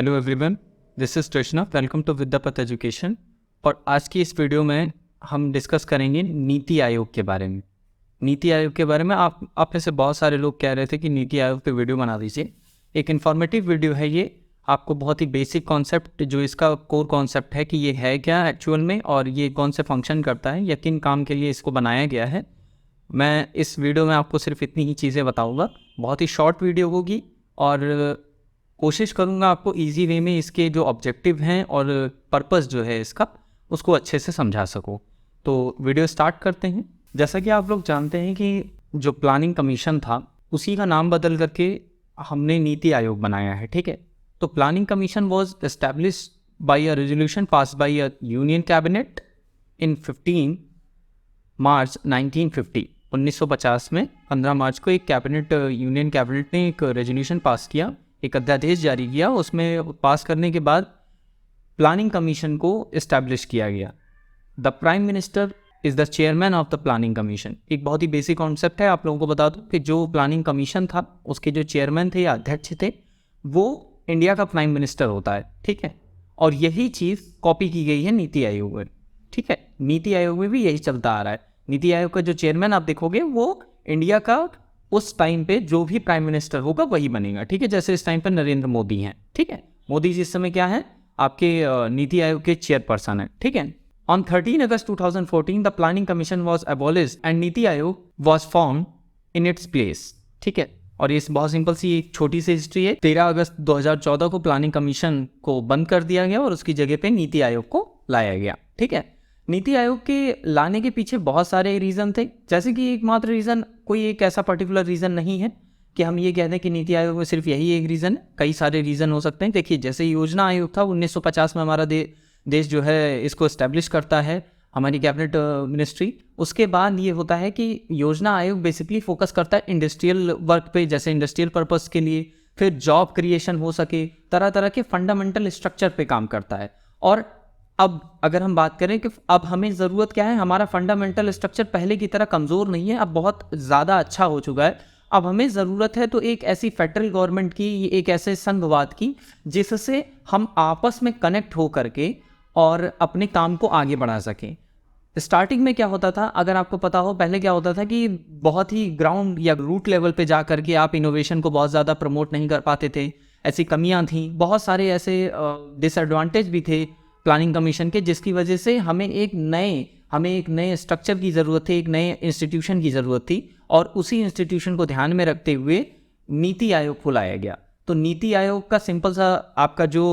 Hello everyone, this is Krishna. Welcome to Vidyapath education. और आज की इस वीडियो में हम डिस्कस करेंगे नीति आयोग के बारे में। नीति आयोग के बारे में आप में से बहुत सारे लोग कह रहे थे कि नीति आयोग पे वीडियो बना दीजिए। एक इन्फॉर्मेटिव वीडियो है ये, आपको बहुत ही बेसिक कॉन्सेप्ट, जो इसका कोर कॉन्सेप्ट है कि ये है क्या एक्चुअल में और ये कौन से फंक्शन करता है या किन काम के लिए इसको बनाया गया है। मैं इस वीडियो में आपको सिर्फ इतनी ही चीज़ें बताऊँगा। बहुत ही शॉर्ट वीडियो होगी और कोशिश करूँगा आपको इजी वे में इसके जो ऑब्जेक्टिव हैं और पर्पस जो है इसका, उसको अच्छे से समझा सकूँ। तो वीडियो स्टार्ट करते हैं। जैसा कि आप लोग जानते हैं कि जो प्लानिंग कमीशन था उसी का नाम बदल करके हमने नीति आयोग बनाया है, ठीक है। तो planning commission was established by a resolution pass by a union cabinet in 15 March 1950। 1950 में 15 मार्च को एक यूनियन कैबिनेट ने एक रेजोल्यूशन पास किया, एक अध्यादेश जारी किया। उसमें पास करने के बाद प्लानिंग कमीशन को इस्टेब्लिश किया गया। The prime minister is the chairman of the planning commission. एक बहुत ही बेसिक कॉन्सेप्ट है, आप लोगों को बता दूं कि जो प्लानिंग कमीशन था उसके जो चेयरमैन थे या अध्यक्ष थे वो इंडिया का प्राइम मिनिस्टर होता है, ठीक है। और यही चीज़ कॉपी की गई है नीति आयोग में, ठीक है। नीति आयोग में भी यही चलता आ रहा है। नीति आयोग का जो चेयरमैन आप देखोगे वो इंडिया का उस टाइम पे जो भी प्राइम मिनिस्टर होगा वही बनेगा, ठीक है। जैसे इस टाइम पर नरेंद्र मोदी हैं, ठीक है। मोदी जी इस समय क्या है, आपके नीति आयोग के चेयरपर्सन है, ठीक है। On 13 August 2014 the planning commission was abolished and NITI Aayog was form in its place, ठीक है। और ये बहुत सिंपल सी एक छोटी सी हिस्ट्री है। 13 अगस्त 2014 को प्लानिंग कमीशन को बंद कर दिया गया और उसकी जगह पे नीति आयोग को लाया गया, ठीक है। नीति आयोग के लाने के पीछे बहुत सारे रीज़न थे। जैसे कि एकमात्र रीज़न, कोई एक ऐसा पर्टिकुलर रीज़न नहीं है कि हम ये कह दें कि नीति आयोग में सिर्फ यही एक रीज़न है। कई सारे रीज़न हो सकते हैं। देखिए, जैसे योजना आयोग था 1950 में, हमारा देश जो है इसको इस्टेब्लिश करता है हमारी कैबिनेट मिनिस्ट्री। उसके बाद ये होता है कि योजना आयोग बेसिकली फोकस करता है इंडस्ट्रियल वर्क पे, जैसे इंडस्ट्रियल पर्पस के लिए, फिर जॉब क्रिएशन हो सके, तरह तरह के फंडामेंटल स्ट्रक्चर पे काम करता है। और अब अगर हम बात करें कि अब हमें ज़रूरत क्या है, हमारा फंडामेंटल स्ट्रक्चर पहले की तरह कमज़ोर नहीं है, अब बहुत ज़्यादा अच्छा हो चुका है। अब हमें ज़रूरत है तो एक ऐसी फेडरल गवर्नमेंट की, एक ऐसे संघवाद की जिससे हम आपस में कनेक्ट हो करके और अपने काम को आगे बढ़ा सकें। स्टार्टिंग में क्या होता था, अगर आपको पता हो, पहले क्या होता था कि बहुत ही ग्राउंड या रूट लेवल पे जा करके आप इनोवेशन को बहुत ज़्यादा प्रमोट नहीं कर पाते थे। ऐसी कमियां थी, बहुत सारे ऐसे डिसएडवांटेज भी थे प्लानिंग कमीशन के, जिसकी वजह से हमें एक नए स्ट्रक्चर की ज़रूरत थी, एक नए इंस्टीट्यूशन की ज़रूरत थी। और उसी इंस्टीट्यूशन को ध्यान में रखते हुए नीति आयोग को लाया गया। तो नीति आयोग का सिंपल सा आपका जो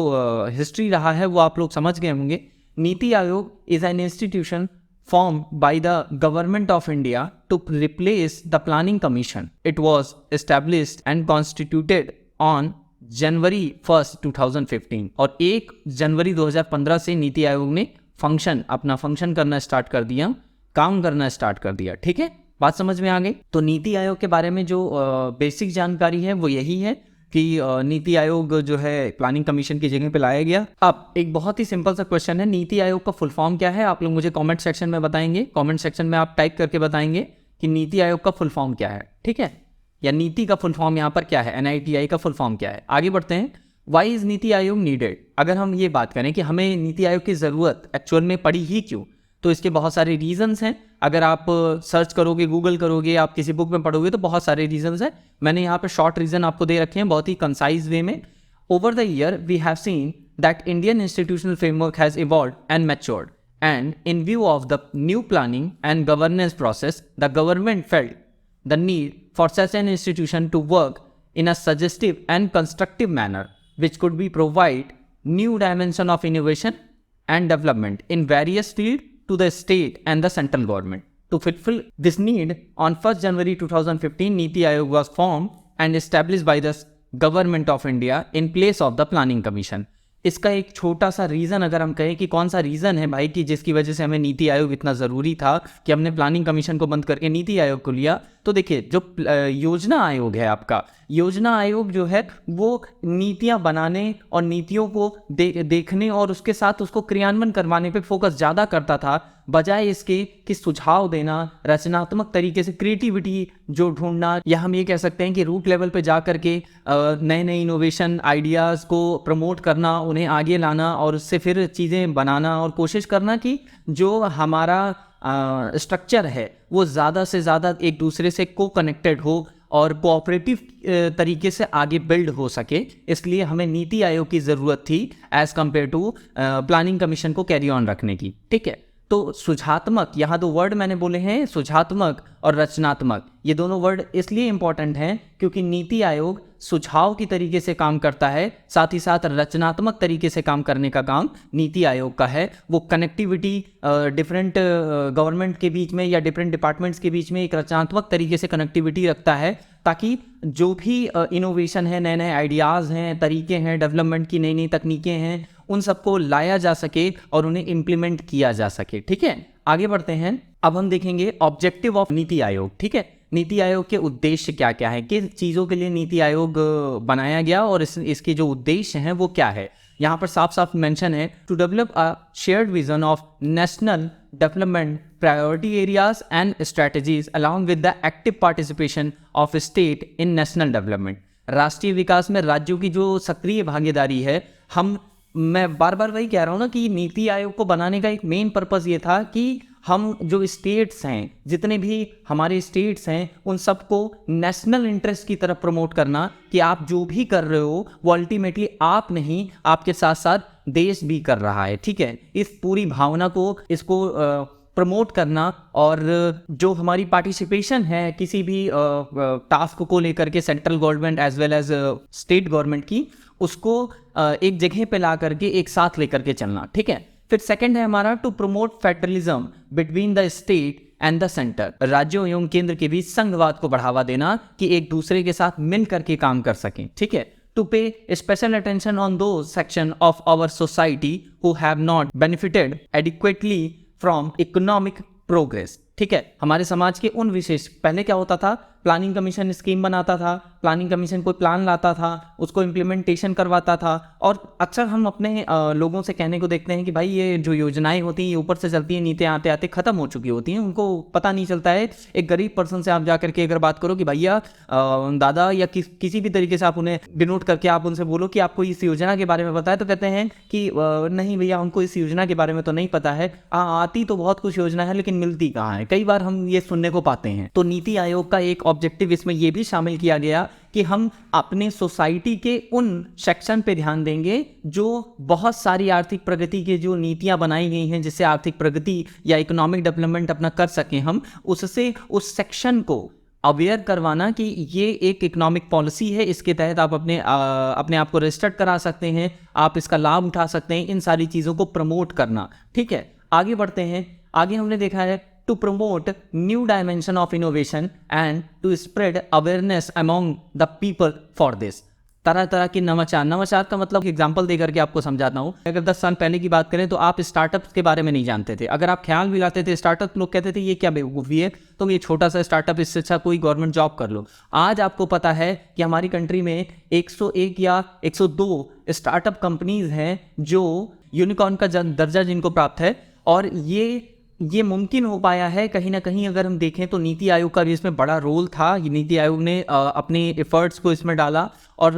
हिस्ट्री रहा है वो आप लोग समझ गए होंगे। NITI Aayog is an institution formed by the government of India to replace the planning commission. It was established and constituted on जनवरी 1 2015। और 1 जनवरी 2015 से नीति आयोग ने अपना फंक्शन करना स्टार्ट कर दिया, काम करना स्टार्ट कर दिया, ठीक है। बात समझ में आ गई। तो नीति आयोग के बारे में जो बेसिक जानकारी है वो यही है कि नीति आयोग जो है प्लानिंग कमीशन की जगह पे लाया गया। अब एक बहुत ही सिंपल सा क्वेश्चन है, नीति आयोग का फुल फॉर्म क्या है? आप लोग मुझे कमेंट सेक्शन में बताएंगे। कमेंट सेक्शन में आप टाइप करके बताएंगे कि नीति आयोग का फुल फॉर्म क्या है, ठीक है, या नीति का फुल फॉर्म यहाँ पर क्या है, NITI का फुल फॉर्म क्या है। आगे बढ़ते हैं। Y is NITI Aayog needed? अगर हम ये बात करें कि हमें नीति आयोग की ज़रूरत एक्चुअल में पड़ी ही क्यों, तो इसके बहुत सारे रीजंस हैं। अगर आप सर्च करोगे, गूगल करोगे, आप किसी बुक में पढ़ोगे तो बहुत सारे रीजंस हैं। मैंने यहाँ पे शॉर्ट रीजन आपको दे रखे हैं बहुत ही कंसाइज वे में। Over the year we have seen that Indian institutional framework has evolved and matured, and in view of the new planning and governance process the government felt the need for such an institution to work in a suggestive and constructive manner which could be provide new dimension of innovation and development in various fields to the state and the central government. To fulfill this need, on 1st January 2015, Niti Aayog was formed and established by the Government of India in place of the Planning Commission. इसका एक छोटा सा reason अगर हम कहें कि कौन सा रीज़न है भाई कि जिसकी वजह से हमें नीति आयोग इतना ज़रूरी था कि हमने प्लानिंग कमीशन को बंद करके नीति आयोग को लिया, तो देखिए जो योजना आयोग है आपका, योजना आयोग जो है वो नीतियां बनाने और नीतियों को देखने और उसके साथ उसको क्रियान्वयन करवाने पे फोकस ज़्यादा करता था। बजाय इसके कि सुझाव देना, रचनात्मक तरीके से क्रिएटिविटी जो ढूंढना, या हम ये कह सकते हैं कि रूट लेवल पे जा कर के नए नए इनोवेशन आइडियाज़ को प्रमोट करना, उन्हें आगे लाना और उससे फिर चीज़ें बनाना और कोशिश करना कि जो हमारा स्ट्रक्चर है वो ज़्यादा से ज़्यादा एक दूसरे से को कनेक्टेड हो और कोऑपरेटिव तरीके से आगे बिल्ड हो सके। इसलिए हमें नीति आयोग की ज़रूरत थी as compare to planning commission को कैरी ऑन रखने की। ठीक है, तो सुझात्मक, यहाँ दो वर्ड मैंने बोले हैं, सुझात्मक और रचनात्मक। ये दोनों वर्ड इसलिए इम्पॉर्टेंट हैं क्योंकि नीति आयोग सुझाव की तरीके से काम करता है, साथ ही साथ रचनात्मक तरीके से काम करने का काम नीति आयोग का है। वो कनेक्टिविटी डिफरेंट गवर्नमेंट के बीच में या डिफरेंट डिपार्टमेंट्स के बीच में एक रचनात्मक तरीके से कनेक्टिविटी रखता है, ताकि जो भी इनोवेशन है, नए नए आइडियाज़ हैं, तरीके हैं, डेवलपमेंट की नई नई तकनीकें हैं, उन सबको लाया जा सके और उन्हें इम्प्लीमेंट किया जा सके। ठीक है, आगे बढ़ते हैं। अब हम देखेंगे ऑब्जेक्टिव ऑफ नीति आयोग। ठीक है, नीति आयोग के उद्देश्य क्या क्या है, किस चीज़ों के लिए नीति आयोग बनाया गया और इसके जो उद्देश्य हैं वो क्या है। यहाँ पर साफ साफ मेंशन है, to develop a shared vision of national development priority areas and strategies along with the active participation of state in national development. राष्ट्रीय विकास में राज्यों की जो सक्रिय भागीदारी है, मैं बार बार वही कह रहा हूँ ना कि नीति आयोग को बनाने का एक मेन पर्पज़ ये था कि हम जो स्टेट्स हैं, जितने भी हमारे स्टेट्स हैं, उन सबको नेशनल इंटरेस्ट की तरफ प्रमोट करना कि आप जो भी कर रहे हो वो अल्टीमेटली आप नहीं, आपके साथ साथ देश भी कर रहा है। ठीक है, इस पूरी भावना को, इसको प्रमोट करना, और जो हमारी पार्टिसिपेशन है किसी भी टास्क को लेकर के central government as well as state government की, उसको एक जगह पे ला करके एक साथ लेकर के चलना। ठीक है, फिर सेकंड है हमारा to promote federalism between the state and the centre. राज्यों एवं केंद्र के बीच संघवाद को बढ़ावा देना कि एक दूसरे के साथ मिल करके काम कर सकें। ठीक है, to pay special attention on those section of our society who have not benefited adequately from economic progress. ठीक है, हमारे समाज के उन विशेष, पहले क्या होता था, प्लानिंग कमीशन स्कीम बनाता था, प्लानिंग कमीशन कोई प्लान लाता था, उसको इम्प्लीमेंटेशन करवाता था, और अक्सर हम अपने लोगों से कहने को देखते हैं कि भाई ये जो योजनाएं होती हैं ये ऊपर से चलती हैं, नीतियाँ आते आते ख़त्म हो चुकी होती हैं, उनको पता नहीं चलता है। एक गरीब पर्सन से आप जा करके अगर बात करो कि भैया दादा या किसी भी तरीके से आप उन्हें डिनोट करके आप उनसे बोलो कि आपको इस योजना के बारे में पता है, तो कहते हैं कि नहीं भैया हमको इस योजना के बारे में तो नहीं पता है, आती तो बहुत कुछ योजना है लेकिन मिलती कहाँ है, कई बार हम ये सुनने को पाते हैं। तो नीति आयोग का एक ऑब्जेक्टिव इसमें यह भी शामिल किया गया कि हम अपने सोसाइटी के उन सेक्शन पे ध्यान देंगे जो बहुत सारी आर्थिक प्रगति के जो नीतियां बनाई गई हैं, जिससे आर्थिक प्रगति या इकोनॉमिक डेवलपमेंट अपना कर सकें हम, उससे उस सेक्शन को अवेयर करवाना कि ये एक इकोनॉमिक पॉलिसी है, इसके तहत आप अपने आप को रजिस्टर्ड करा सकते हैं, आप इसका लाभ उठा सकते हैं, इन सारी चीज़ों को प्रमोट करना। ठीक है, आगे बढ़ते हैं। आगे हमने देखा है to promote new dimension of innovation and to spread awareness among the people for this। तरह तरह की नवाचार का मतलब एग्जांपल देकर के आपको समझाता हूँ। अगर 10 साल पहले की बात करें तो आप स्टार्टअप्स के बारे में नहीं जानते थे। अगर आप ख्याल भी लाते थे स्टार्टअप, लोग कहते थे ये क्या बेवकूफ़ी है, तुम ये छोटा सा स्टार्टअप, इससे अच्छा कोई गवर्नमेंट जॉब कर लो। आज आपको पता है कि हमारी कंट्री में 101 या 102 स्टार्टअप कंपनीज हैं जो यूनिकॉर्न का दर्जा जिनको प्राप्त है, और ये मुमकिन हो पाया है कहीं ना कहीं। अगर हम देखें तो नीति आयोग का भी इसमें बड़ा रोल था। नीति आयोग ने अपने एफर्ट्स को इसमें डाला, और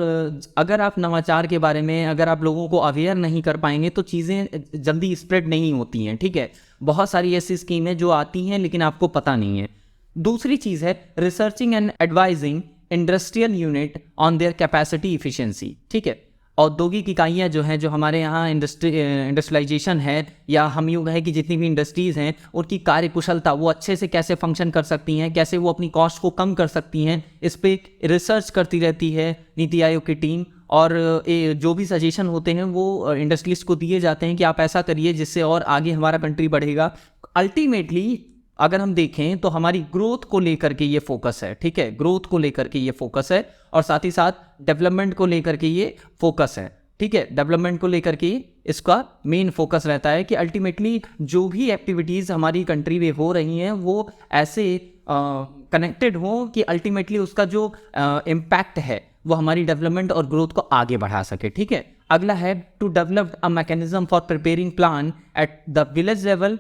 अगर आप नवाचार के बारे में अगर आप लोगों को अवेयर नहीं कर पाएंगे तो चीज़ें जल्दी स्प्रेड नहीं होती हैं। ठीक है, बहुत सारी ऐसी स्कीमें जो आती हैं लेकिन आपको पता नहीं है। दूसरी चीज़ है researching and advising industrial unit on their capacity efficiency. ठीक है, औद्योगिक इकाइयाँ जो हैं, जो हमारे यहाँ इंडस्ट्रियलाइजेशन है, या हम यूँ कहें कि जितनी भी इंडस्ट्रीज़ हैं उनकी कार्यकुशलता वो अच्छे से कैसे फंक्शन कर सकती हैं, कैसे वो अपनी कॉस्ट को कम कर सकती हैं, इस पर रिसर्च करती रहती है नीति आयोग की टीम। और जो भी सजेशन होते हैं वो इंडस्ट्रीज को दिए जाते हैं कि आप ऐसा करिए जिससे और आगे हमारा कंट्री बढ़ेगा। अल्टीमेटली अगर हम देखें तो हमारी ग्रोथ को लेकर के ये फोकस है। ठीक है, ग्रोथ को लेकर के ये फोकस है, और साथ ही साथ डेवलपमेंट को लेकर के ये फोकस है। ठीक है, डेवलपमेंट को लेकर के इसका मेन फोकस रहता है कि अल्टीमेटली जो भी एक्टिविटीज़ हमारी कंट्री में हो रही हैं वो ऐसे कनेक्टेड हो कि अल्टीमेटली उसका जो इम्पैक्ट है वो हमारी डेवलपमेंट और ग्रोथ को आगे बढ़ा सके। ठीक है, अगला है to develop a mechanism for preparing plan at the village level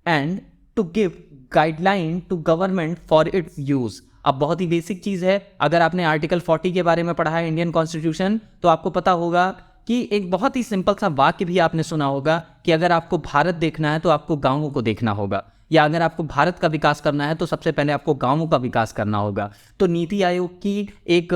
and to give guideline to government for its use. अब बहुत ही बेसिक चीज़ है, अगर आपने आर्टिकल 40 के बारे में पढ़ा है इंडियन कॉन्स्टिट्यूशन तो आपको पता होगा कि एक बहुत ही सिंपल सा वाक्य भी आपने सुना होगा कि अगर आपको भारत देखना है तो आपको गांवों को देखना होगा, या अगर आपको भारत का विकास करना है तो सबसे पहले आपको गांवों का विकास करना होगा। तो नीति आयोग की एक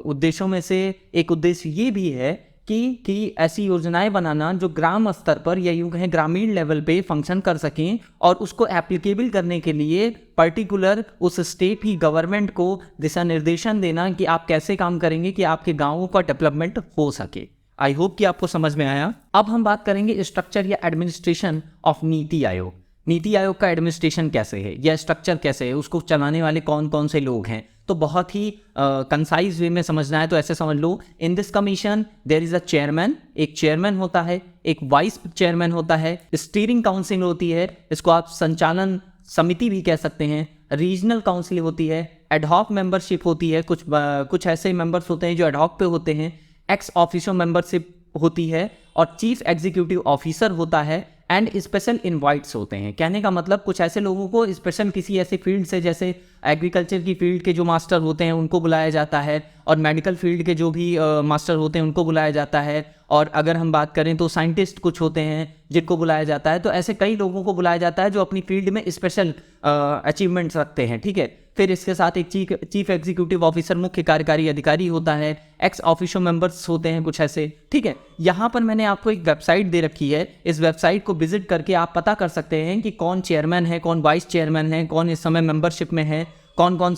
उद्देश्यों में से एक उद्देश्य ये भी है कि ऐसी योजनाएं बनाना जो ग्राम स्तर पर या यूं कहें ग्रामीण लेवल पे फंक्शन कर सकें, और उसको एप्लीकेबल करने के लिए पर्टिकुलर उस स्टेट की गवर्नमेंट को दिशा निर्देशन देना कि आप कैसे काम करेंगे कि आपके गाँवों का डेवलपमेंट हो सके। आई होप कि आपको समझ में आया। अब हम बात करेंगे स्ट्रक्चर या एडमिनिस्ट्रेशन ऑफ नीति आयोग। नीति आयोग का एडमिनिस्ट्रेशन कैसे है या स्ट्रक्चर कैसे है, उसको चलाने वाले कौन कौन से लोग हैं, तो बहुत ही कंसाइज वे में समझना है तो ऐसे समझ लो, in this commission there is a chairman, एक चेयरमैन होता है, एक वाइस चेयरमैन होता है, स्टीयरिंग काउंसिल होती है, इसको आप संचालन समिति भी कह सकते हैं, रीजनल काउंसिल होती है, एडहॉक मेंबरशिप होती है, कुछ ऐसे मेंबर्स होते हैं जो एडहॉक पे होते हैं, एक्स ऑफिशियो मेंबरशिप होती है, और चीफ एग्जीक्यूटिव ऑफिसर होता है, एंड स्पेशल इनवाइट्स होते हैं। कहने का मतलब कुछ ऐसे लोगों को स्पेशल किसी ऐसे फील्ड से, जैसे एग्रीकल्चर की फील्ड के जो मास्टर होते हैं उनको बुलाया जाता है, और मेडिकल फील्ड के जो भी मास्टर होते हैं उनको बुलाया जाता है, और अगर हम बात करें तो साइंटिस्ट कुछ होते हैं जिनको बुलाया जाता है। तो ऐसे कई लोगों को बुलाया जाता है जो अपनी फील्ड में स्पेशल अचीवमेंट्स रखते हैं, ठीक है। फिर इसके साथ एक चीफ एग्जीक्यूटिव ऑफिसर, मुख्य कार्यकारी अधिकारी होता है, एक्स ऑफिशियो मेंबर्स होते हैं कुछ ऐसे, ठीक है। यहाँ पर मैंने आपको एक वेबसाइट दे रखी है, इस वेबसाइट को विजिट करके आप पता कर सकते हैं कि कौन चेयरमैन है, कौन वाइस चेयरमैन है, कौन इस समय मेंबरशिप में है, कौन कौन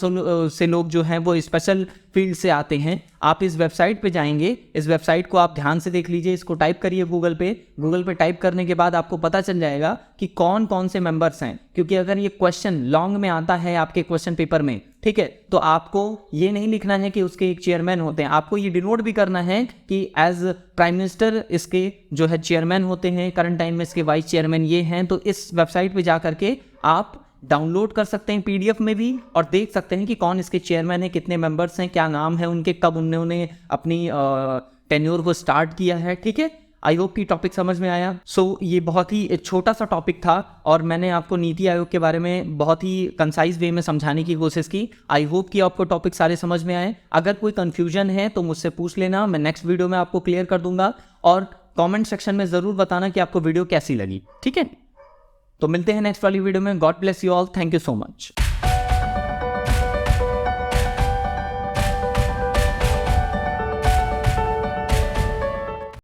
से लोग जो हैं वो स्पेशल फील्ड से आते हैं। आप इस वेबसाइट पे जाएंगे, इस वेबसाइट को आप ध्यान से देख लीजिए, इसको टाइप करिए गूगल पे टाइप करने के बाद आपको पता चल जाएगा कि कौन कौन से मेंबर्स हैं, क्योंकि अगर ये क्वेश्चन लॉन्ग में आता है आपके क्वेश्चन पेपर में, ठीक है, तो आपको ये नहीं लिखना है कि उसके एक चेयरमैन होते हैं, आपको ये डिनोट भी करना है कि एज प्राइम मिनिस्टर इसके जो है चेयरमैन होते हैं, करंट टाइम में इसके वाइस चेयरमैन ये हैं। तो इस वेबसाइट पे जा करके आप डाउनलोड कर सकते हैं पीडीएफ में भी, और देख सकते हैं कि कौन इसके चेयरमैन है, कितने मेंबर्स हैं, क्या नाम है उनके, कब उन्होंने अपनी टेन्योर को स्टार्ट किया है, ठीक है। आई होप की टॉपिक समझ में आया। सो ये बहुत ही छोटा सा टॉपिक था और मैंने आपको नीति आयोग के बारे में बहुत ही कंसाइज वे में समझाने की कोशिश की। आई होप कि आपको टॉपिक सारे समझ में आए। अगर कोई कंफ्यूजन है तो मुझसे पूछ लेना, मैं नेक्स्ट वीडियो में आपको क्लियर कर दूंगा, और कमेंट सेक्शन में ज़रूर बताना कि आपको वीडियो कैसी लगी, ठीक है। तो मिलते हैं नेक्स्ट वाली वीडियो में। God bless you all, thank you so much.